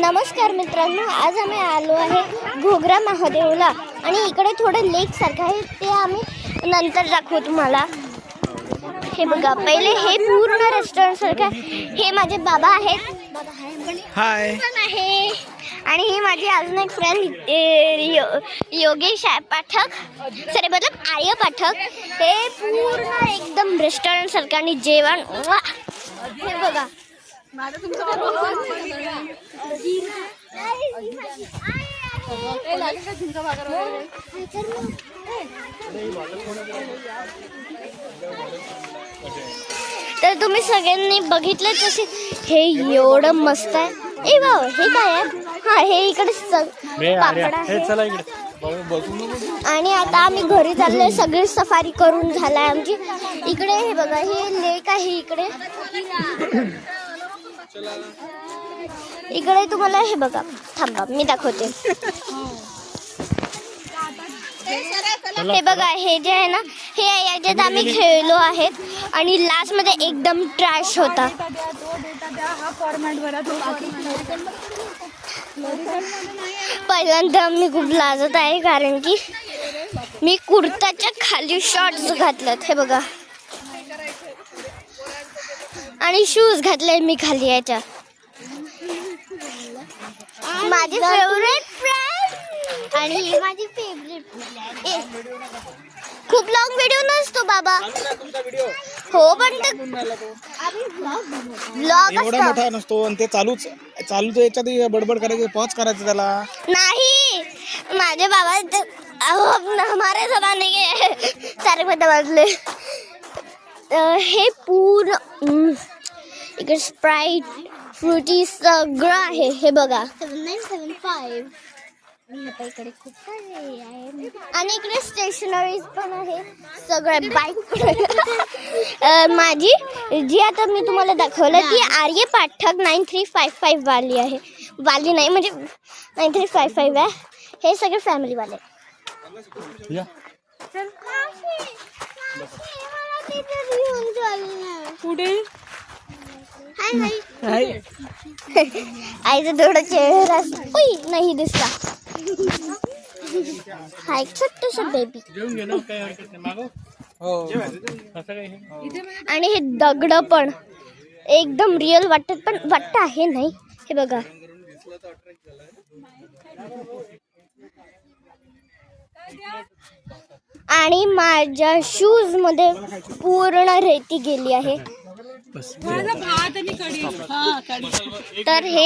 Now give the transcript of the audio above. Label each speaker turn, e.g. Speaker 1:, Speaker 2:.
Speaker 1: नमस्कार मित्रांनो, आज आम्ही आलो आहे घोगरा महादेवला आणि इकडे थोडं लेक सारखं आहे, ते आम्ही नंतर दाखवू तुम्हाला. हे बघा, पहिले हे पूर्ण रेस्टॉरंट सारखं आहे. हे माझे बाबा आहेत.
Speaker 2: हाय.
Speaker 1: आहे आणि ही माझी अजून एक फ्रेंड योगेश पाठक, सॉरी मतलब आर्य पाठक. हे पूर्ण एकदम रेस्टॉरंट सारखं आणि जेवण हे बघा. तर तुम्ही सगळ्यांनी बघितलं तसे हे एवढं मस्त आहे. ए बाबा, हे काय आहे? हा, हे इकडे पापड आहे. आणि आता आम्ही घरी चाललोय. सगळी सफारी करून झालाय आमची. इकडे हे बघा, हे लेक आहे. इकडे तुम्हाला हे बघा, थांबा मी दाखवते. हे बघा, हे जे आहे ना, हे याच्यात आम्ही खेळलो आहेत आणि लास्ट मध्ये एकदम ट्रॅश होता. पहिल्यांदा मी खूप लाजत आहे कारण की मी कुर्ताच्या खाली शॉर्ट्स घातलेत. हे बघा, आणि शूज घातले मी खाली याच्या. माझी फेवरेट फ्रेंड आणि माझी फेवरेट. खूप लॉंग व्हिडिओ नसतो बाबा. हो, पण ब्लॉग
Speaker 2: एवढा मोठा नसतो आणि ते चालूच याच्यात बडबड करायची, पॉज करायचं त्याला.
Speaker 1: नाही, माझे बाबा हमारे जमाने के सारे बदले. हे पूर्ण इकडे स्प्राईट फ्रुटी सगळं आहे. हे बघा, 7975. इकडे खूप सारे आहे आणि इकडे स्टेशनरीज पण आहे, सगळे बाईक. माझी जी आता मी तुम्हाला दाखवलं ती आर्य पाठक 9355 वाली आहे. वाली नाही, म्हणजे 9355 आहे. हे सगळे फॅमिली वाले.
Speaker 3: पुढे
Speaker 1: आईचा थोडा चेहरा नाही दिसला. हा एक छोटस बेबी. आणि हे दगड पण एकदम रिअल वाटत, पण वाटत आहे नाही. हे बघा, आणि माझ्या शूज मध्ये पूर्ण रेती गेली आहे. तर हे